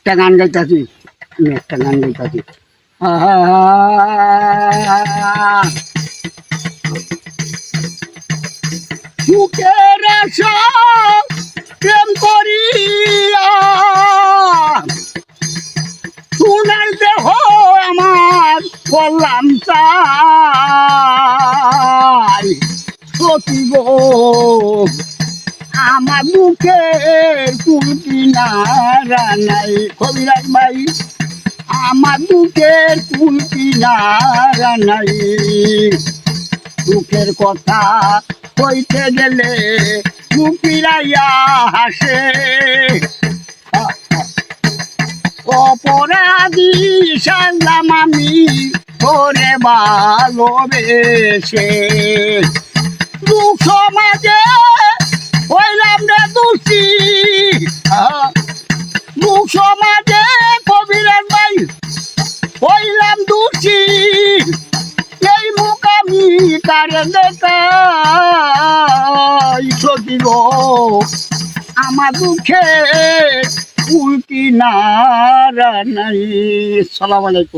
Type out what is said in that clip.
একটা গান গাইতাছি, আমি একটা গান গাইতাছি। সুখের আশা প্রেম করিয়া সোনার দেহ আমার করলাম চাই, সতী গো আমার বুকের কুল কিনারা নাই। কবিরাজ ভাই, আমার বুকের কুল কিনারা নাই। দুঃখের কথা কইতে গেলে মুখ ফিরাইয়া হাসে, অপরাধী সাজলাম আমি তোরে ভালোবেসে। দুঃখ সমাজে হইলাম রে দোষী, দুঃখ সমাজে কবিরাজ ভাই হইলাম দোষী। এই মুখ আমি কারে দেখাই, সখী গো আমার দুঃখে কুল কিনারা নাই। আসসালামু আলাইকুম।